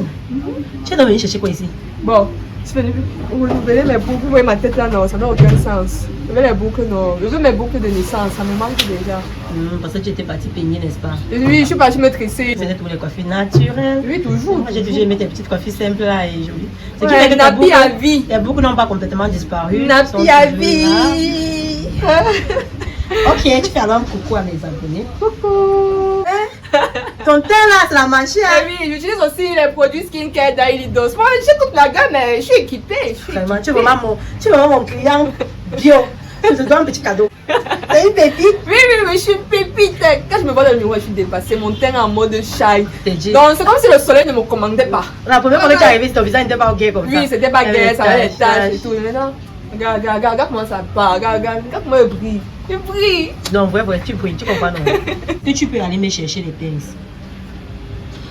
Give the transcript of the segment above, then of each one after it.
bon. Tu es venu chercher quoi ici? Bon, je suis venu renouveler mes boucles. Vous voyez ma tête là, non, ça n'a aucun sens. Je veux les boucles, non. Je veux mes boucles de naissance, ça me manque déjà. Parce que tu étais partie peigner, n'est-ce pas? Oui, je suis partie me tresser. Tu faisais tous les coiffures naturelles. Oui, toujours. Moi, j'ai toujours aimé tes petites coiffures simples là et jolies. C'est qui fait que Nabi à vie. Tes boucles n'ont pas complètement disparu. Nabi à vie. Ok, tu fais alors un coucou à mes abonnés. Coucou. Ton teint là, c'est la machine. Oui, j'utilise aussi les produits skincare d'Ailidos. Moi, j'ai toute la gamme, mais je suis équipée. Vraiment, tu es vraiment mon client bio. Je te donne un petit cadeau. C'est une pépite. Oui, je suis une pépite. Quand je me vois dans le miroir, je suis dépassée. Mon teint en mode shine. Donc, c'est comme si le soleil ne me commandait pas. La première fois que tu es arrivée, ton visage n'était pas ok comme ça. Oui, c'était pas gay, ça avait des taches et tout. Mais maintenant, regarde comment ça part. Regarde comment il brille. Il brille. Donc, ouais, tu brilles, tu comprends, non? Que tu peux aller me chercher les pinces.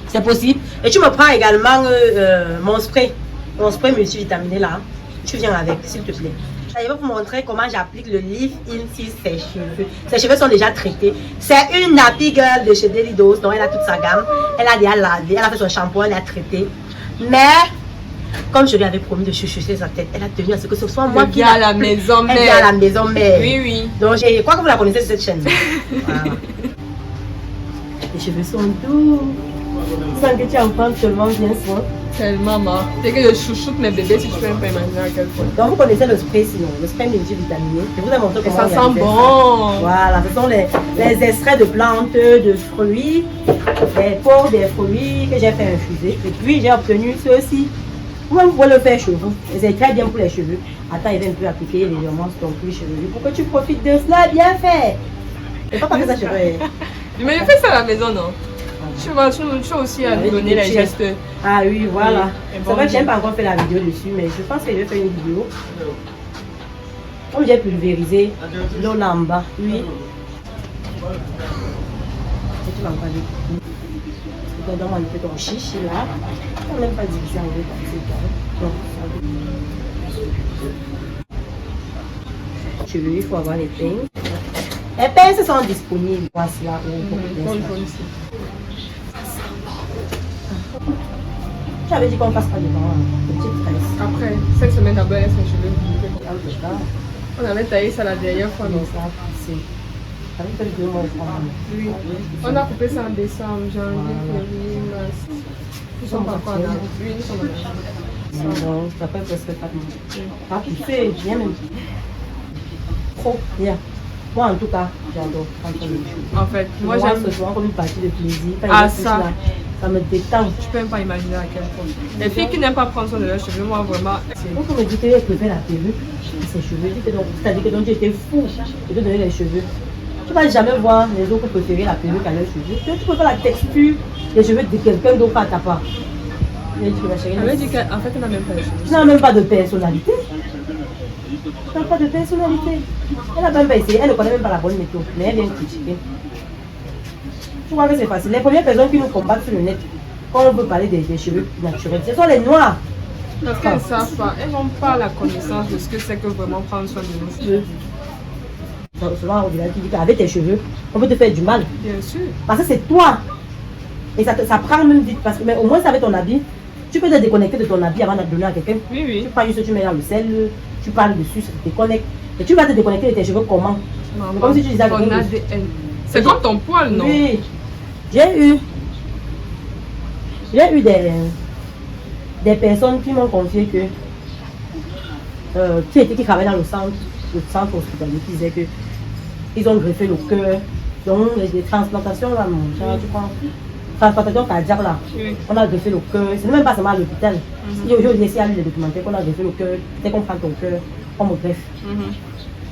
C'est possible. Et tu me prends également mon spray multivitaminé là. Tu viens avec, s'il te plaît. Je vais vous montrer comment j'applique le Leave In sur ses cheveux. Ses cheveux sont déjà traités. C'est une Nappy Girl de chez Delidos. Donc elle a toute sa gamme. Elle a déjà lavé, elle a fait son shampoing, elle a traité. Mais comme je lui avais promis de chuchoter sa tête, elle a tenu à ce que ce soit moi qui à la maison mère. Elle vient à la maison mère. Oui. Donc je crois que vous la connaissez sur cette chaîne. Voilà. Les cheveux sont doux. Sans que tu en prennes seulement bien soin. Tellement, maman. C'est que je chouchoute mes bébés si tu peux pas imaginer à quel point. Donc vous connaissez le spray sinon, le spray multivitaminé. Je vous ai montré comment ça sent bon. Voilà, ce sont les extraits de plantes, de fruits, des peaux des fruits que j'ai fait infuser. Et puis j'ai obtenu ceci. Vous pouvez le faire cheveux. Et c'est très bien pour les cheveux. Attends, il va un peu appliquer légèrement sur ton cuir chevelu pour que tu profites de cela bien fait. Et pas parce que ça cheveux. Mais je fais ça à la maison, non? Tu vas aussi à nous donner les gestes. Ah oui, voilà. Oui, c'est vrai que je n'ai pas encore fait la vidéo dessus, mais je pense que je vais faire une vidéo. Comme j'ai pulvérisé l'eau là en bas, oui. Et tu vas encore aller. Donc on fait ton chichi là. On n'a même pas divisé en deux parties. Donc, cheveux, il faut avoir les pinces. Les pinces sont disponibles. Voici là. Tu avais dit qu'on passe pas devant, petite tresse. Après, 5 semaines d'abord, laisse mes cheveux. On avait taillé ça la dernière fois, non? Ça a poussé. Ça fait 2 mois. Oui. On a coupé ça en décembre, janvier, février, mars. Nous sommes pas encore en avril. Oui, nous sommes en avril. Non, ça fait presque 4 mois. Pas poussé, bien même. Trop bien. Moi en tout cas, j'adore prendre les cheveux. En fait, moi j'aime ce soir comme une partie de plaisir. ça. Ça me détend. Je peux même pas imaginer à quel point. Les filles qui n'aiment pas prendre soin de leurs cheveux, moi vraiment. Quand on me dit qu'elle préfère la perruque, ses cheveux, c'est-à-dire que donc tu étais fou de te donner les cheveux. Tu ne vas jamais voir les autres préférer la perruque à leurs cheveux. Tu préfères la texture des cheveux de quelqu'un d'autre à ta part. Elle avait dit qu'en fait, elle n'a même pas de cheveux. Tu n'as même pas de personnalité. Tu n'as pas de personnalité. Elle n'a même pas essayé, elle ne connaît même pas la bonne méthode, mais elle vient critiquer. Tu vois que c'est facile. Les premières personnes qui nous combattent sur le net, quand on veut parler des cheveux naturels, ce sont les noirs. Parce qu'elles ne savent pas, elles n'ont pas la connaissance de ce que c'est que vraiment prendre soin de nos cheveux. Souvent, on dit qu'avec tes cheveux, on peut te faire du mal. Bien sûr. Parce que c'est toi. Et ça prend même vite. Parce que, mais au moins, ça avec ton habit, tu peux te déconnecter de ton habit avant de donner à quelqu'un. Oui. Tu prends juste, tu mets dans le sel, tu parles dessus, ça te déconnecte. Et tu vas te déconnecter de tes cheveux comment? Non, comme si tu disais à quelqu'un. C'est comme ton poil, non? Oui. J'ai eu des personnes qui m'ont confié que qui travaillent dans le centre hospitalier, qui disaient que ils ont greffé le cœur, donc les transplantations là, tu prends transplantation cardiaque là, on a greffé le cœur, c'est même pas seulement à l'hôpital. Aujourd'hui, ici, il y a eu des documentaires qu'on a greffé le cœur, dès qu'on prend ton cœur, on me greffe.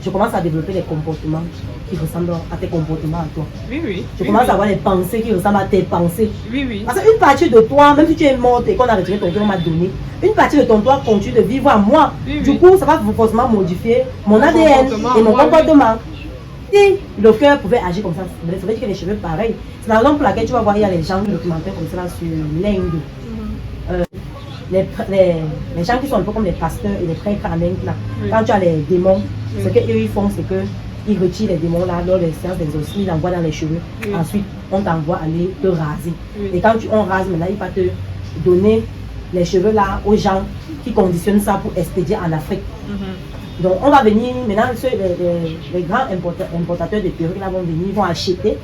Je commence à développer des comportements qui ressemblent à tes comportements à toi. Oui. Je commence à avoir des pensées qui ressemblent à tes pensées. Oui. Parce qu'une partie de toi, même si tu es morte et qu'on a retiré ton cœur, on m'a donné, une partie de ton toi continue de vivre en moi. Du coup, ça va forcément modifier mon ADN et mon comportement. Si le cœur pouvait agir comme ça, il faudrait que les cheveux pareil. C'est la raison pour laquelle tu vas voir, il y a les gens documentaires comme ça sur l'Inde. Les gens qui sont un peu comme les pasteurs et les frères Carmen, là, quand tu as les démons, ce qu'eux ils font, c'est qu'ils retirent les démons là, lors des séances d'exorcisme, ils l'envoient dans les cheveux. Ensuite, on t'envoie aller te raser. Et quand on rase, maintenant, il va te donner les cheveux là aux gens qui conditionnent ça pour expédier en Afrique. Donc on va venir, maintenant les grands importateurs de perruques là vont venir, ils vont acheter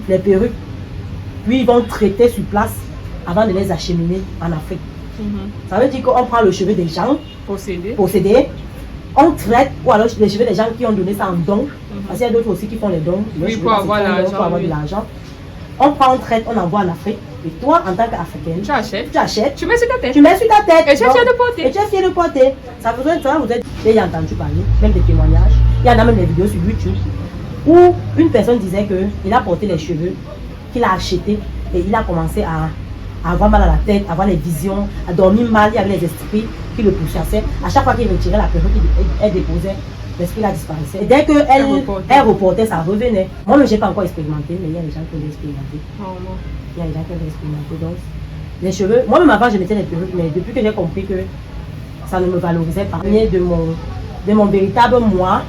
les perruques, puis ils vont traiter sur place avant de les acheminer en Afrique. Ça veut dire qu'on prend le cheveu des gens possédés, on traite, ou alors les cheveux des gens qui ont donné ça en don, parce qu'il y a d'autres aussi qui font les dons, pour avoir de l'argent. On prend, on traite, on envoie en Afrique. Et toi, en tant qu'Africaine, tu achètes. Tu mets sur ta tête. Tu mets sur ta tête. Et tu es fier de porter. Et tu es fier de porter. Ça vous êtes déjà entendu parler, même des témoignages. Il y en a même des vidéos sur YouTube où une personne disait qu'il a porté les cheveux, qu'il a acheté et il a commencé à avoir mal à la tête, à avoir les visions, à dormir mal. Il y avait les esprits qui le pourchassaient. À chaque fois qu'il retirait la perruque, elle déposait. L'esprit là disparaissait. Et dès qu'elle reportait, ça revenait. Moi, je n'ai pas encore expérimenté, mais il y a des gens qui ont expérimenté. Il y a des gens qui ont expérimenté. Donc, les cheveux, moi-même avant, je mettais les perruques, mais depuis que j'ai compris que ça ne me valorisait pas, de mon véritable moi,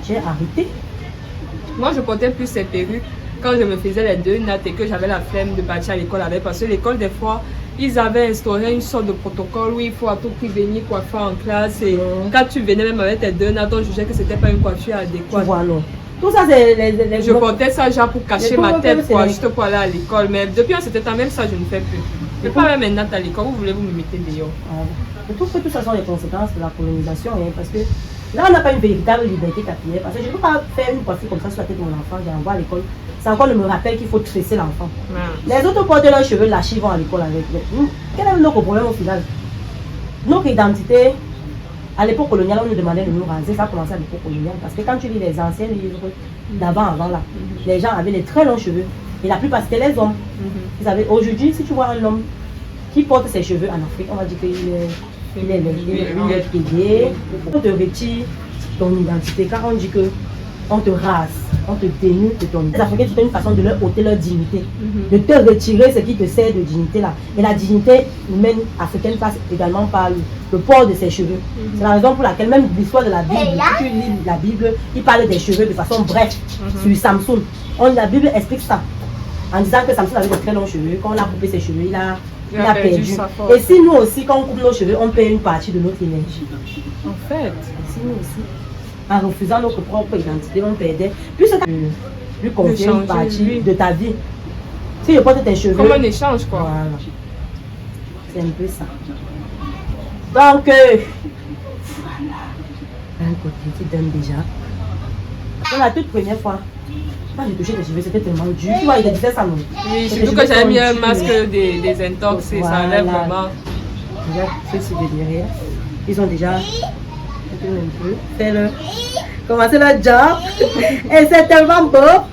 j'ai arrêté. Moi, je portais plus ces perruques quand je me faisais les 2 nattes et que j'avais la flemme de partir à l'école avec, parce que l'école, des fois, ils avaient instauré une sorte de protocole où il faut à tout prix venir coiffer en classe. Et quand tu venais même avec tes 2 nattes, on jugeait que c'était pas une coiffure adéquate. Voilà. Tout ça, c'est je portais ça genre pour cacher ma tête, quoi, juste pour aller à l'école. Mais depuis un certain temps, même ça, je ne fais plus. Je ne fais pas même une natte à l'école. Vous voulez vous me mettez dehors. Je trouve que tout ça sont les conséquences de la colonisation. Hein, parce que là, on n'a pas une véritable liberté capillaire. Parce que je ne peux pas faire une coiffure comme ça sur la tête de mon enfant. J'envoie à l'école. C'est encore me rappelle qu'il faut tresser l'enfant. Les autres portent leurs cheveux lâchés, vont à l'école avec. Quel est notre problème au final? Notre identité, à l'époque coloniale, on nous demandait de nous raser. Ça a commencé à l'époque coloniale. Parce que quand tu lis les anciens livres avant là, les gens avaient des très longs cheveux. Et la plupart, c'était les hommes. Aujourd'hui, si tu vois un homme qui porte ses cheveux en Afrique, on va dire qu'il est payé. On te retire ton identité car on dit que on te rase, on te dénude de ton identité. Les Africains, c'est une façon de leur ôter leur dignité, de te retirer ce qui te sert de dignité là. Et la dignité humaine africaine passe également par le port de ses cheveux. C'est la raison pour laquelle même l'histoire de la Bible, si tu lis la Bible, il parle des cheveux de façon brève sur Samson. La Bible explique ça en disant que Samson avait de très longs cheveux. Quand on a coupé ses cheveux, il a perdu. Et si nous aussi, quand on coupe nos cheveux, on perd une partie de notre énergie. En fait, si nous aussi, en refusant notre propre identité, on perdait. Puisque lui confier une partie de ta vie. Si je porte tes cheveux. Comme un échange, quoi. Voilà. C'est un peu ça. Donc, voilà. Un côté, tu donnes déjà. Pour la toute première fois, quand j'ai touché tes cheveux, c'était tellement dur. Tu vois, il disait ça, non? Oui, surtout que j'avais mis un masque des intox et ça enlève vraiment. Déjà, ceux-ci de derrière, ils ont déjà un peu fait le. Commencé le job. Et c'est tellement beau.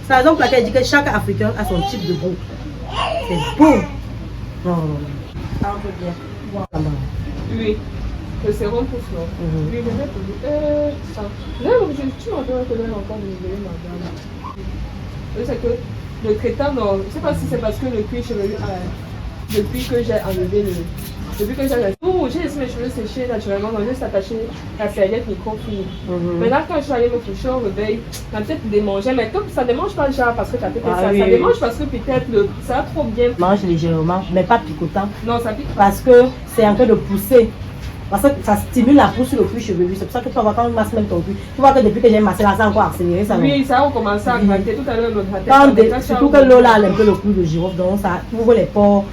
C'est la raison pour laquelle elle dit que chaque Africain a son type de beau. C'est beau. Non, ça un peu bien. Oui. Le sérum pour fleur. Oui, je vais te dire. Ça. Là, tu m'entends reconnaître encore de nouvelles, madame. C'est que le traitant, non, je ne sais pas si c'est parce que le cuir chevelu, depuis que j'ai enlevé le. Depuis que j'ai laissé mes cheveux sécher naturellement, donc j'ai juste attaché la serviette microfibre. Maintenant, quand je suis allée me coucher au réveil, ça m'a peut-être démangé, mais comme ça ne démange pas déjà parce que tu as fait ça, ça démange parce que peut-être ça a trop bien. Mange légèrement, mais pas picotant. Non, ça pique. Parce que c'est en train de pousser. Parce que ça stimule la pousse sur le cuir chevelu. C'est pour ça que tu vas quand on masse même ton cuir. Tu vois que depuis que j'ai massé là, ça a encore accéléré ça. Oui, ça a commencé à gratter tout à l'heure. Surtout que l'eau là, elle a un peu le coup de girofle, donc ça ouvre les pores.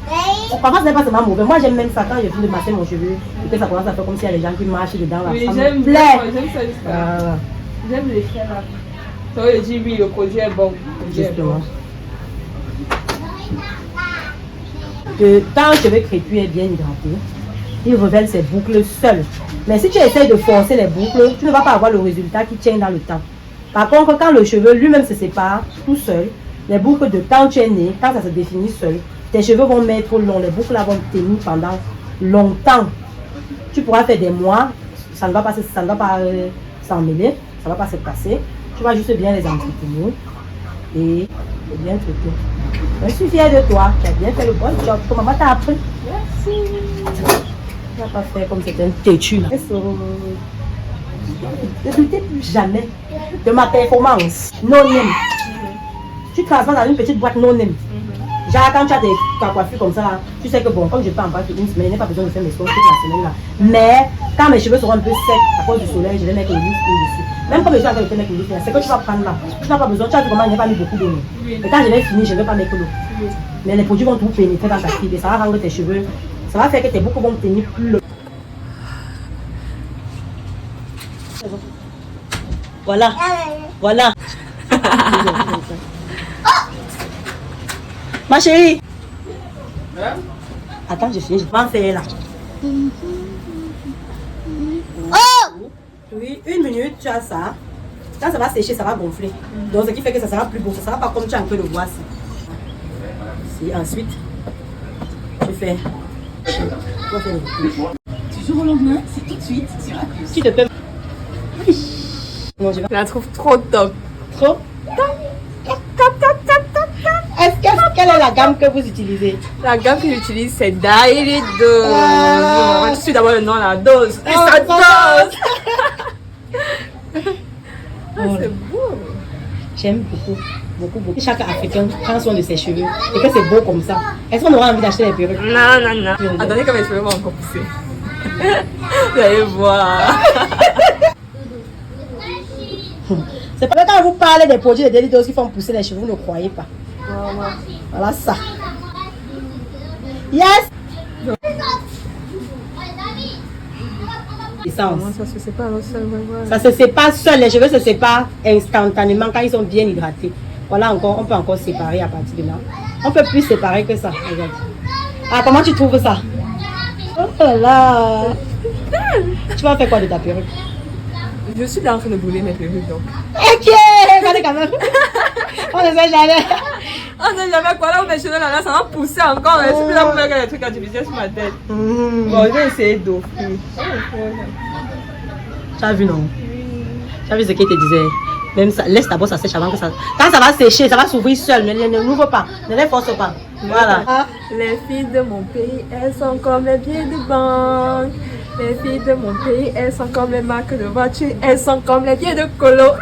Parfois, ce n'est pas seulement mauvais. Moi, j'aime même ça quand je finis de masser mon cheveu et que ça commence à faire comme s'il y a des gens qui marchent dedans. Là. Oui, ça j'aime me plaît. ça. J'aime les faits là. Ça veut dire oui, le produit est bon. Justement. Quand un cheveu crépus est bien hydraté, il révèle ses boucles seul. Mais si tu essayes de forcer les boucles, tu ne vas pas avoir le résultat qui tient dans le temps. Par contre, quand le cheveu lui-même se sépare tout seul, les boucles de quand tu es né, quand ça se définit seul, tes cheveux vont mettre long, les boucles là vont tenir pendant longtemps. Tu pourras faire des mois, ça ne va pas s'emmêler, ça ne va pas se casser. Tu vas juste bien les entretenir et bien traiter. Je suis fière de toi, tu as bien fait le bon job. Comment maman t'a appris? Merci. Tu ne vas pas faire comme c'était un têtu là. Ne doutez plus jamais de ma performance. No name. Tu travailles dans une petite boîte no name. Genre, quand tu as des coiffures comme ça, là, tu sais que bon, comme je peux en parler une semaine, je n'ai pas besoin de faire mes soins toute la semaine là. Mais quand mes cheveux seront un peu secs à cause du soleil, je vais mettre le lifting dessus. Même comme je suis en train de te mettre le lifting, c'est que tu vas prendre là. Tu n'as pas besoin, tu as vu comment je n'ai pas mis beaucoup d'eau. Et quand je vais finir, je ne vais pas mettre l'eau. Mais les produits vont tout pénétrer dans ta fibre et ça va rendre tes cheveux. Ça va faire que tes boucles vont tenir plus longtemps. Voilà. Voilà. Ma chérie. Attends, je finis. Je vais en faire là. Oui, 1 minute, tu as ça. Quand ça va sécher, ça va gonfler. Donc, ce qui fait que ça sera plus beau. Ça sera pas comme tu as un peu le bois. Et ensuite, tu fais. Du jour au lendemain, c'est tout de suite sur Acus. Tu te peux. Non, je Je la trouve trop top. trop. Quelle est la gamme que vous utilisez? La gamme que j'utilise, c'est Daily Dose. Bon, je suis d'abord le nom, la dose. Et ça dose. C'est beau. J'aime beaucoup. Chaque Africain prend soin de ses cheveux et que c'est beau comme ça. Est-ce qu'on aura envie d'acheter des perruques? Non. Attendez que mes cheveux vont encore pousser. Vous allez voir. C'est pas que quand vous parlez des produits de Daily Dose qui font pousser les cheveux, vous ne croyez pas. Voilà ça. Yes! Essence. Ça se sépare seul, voilà. Ça se sépare seul, les cheveux se séparent instantanément quand ils sont bien hydratés. Voilà encore, on peut encore séparer à partir de là. On peut plus séparer que ça. Regarde. Ah, comment tu trouves ça? Oh là là! Tu vas faire quoi de ta perruque? Je suis là en train de brûler mes perruques donc. Ok! Regardez quand même! On ne sait jamais! On ne sait jamais quoi là où mes cheveux là, ça va pousser encore. Je suis plus là pour faire des trucs artificiels sur ma tête. Bon, je vais essayer d'offrir. Tu as vu, non? Tu as vu ce qu'il te disait? Même ça, laisse d'abord ça sèche avant que ça. Quand ça va sécher, ça va s'ouvrir seul. Ne l'ouvre pas. Ne les force pas. Voilà. Les filles de mon pays, elles sont comme les billets de banque. Les filles de mon pays, elles sont comme les marques de voitures. Elles sont comme les billets de colo.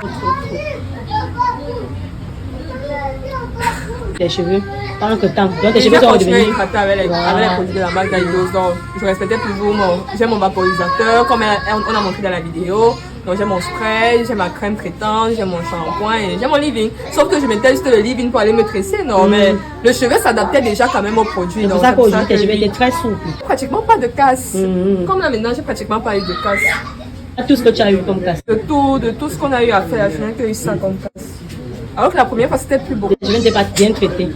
Les cheveux, pendant que temps. Donc tes Je cheveux vais sont continuer à redevenus. hydrater avec les produits de la marque Daily Dose. Donc, je respectais toujours j'ai mon vaporisateur, comme on a montré dans la vidéo. Donc, j'ai mon spray, j'ai ma crème traitante, j'ai mon shampoing et j'ai mon leave-in. Sauf que je mettais juste le leave-in pour aller me tresser, non, mais le cheveu s'adaptait déjà quand même au produit. C'est pour ça qu'aujourd'hui tes cheveux étaient très souples. Pratiquement pas de casse. Comme là maintenant, j'ai pratiquement pas eu de casse. Tout ce que tu as eu comme casse. De tout ce qu'on a eu à faire, je n'ai que eu ça comme casse. Alors que la première fois, c'était plus beau. Je ne t'ai pas bien traité.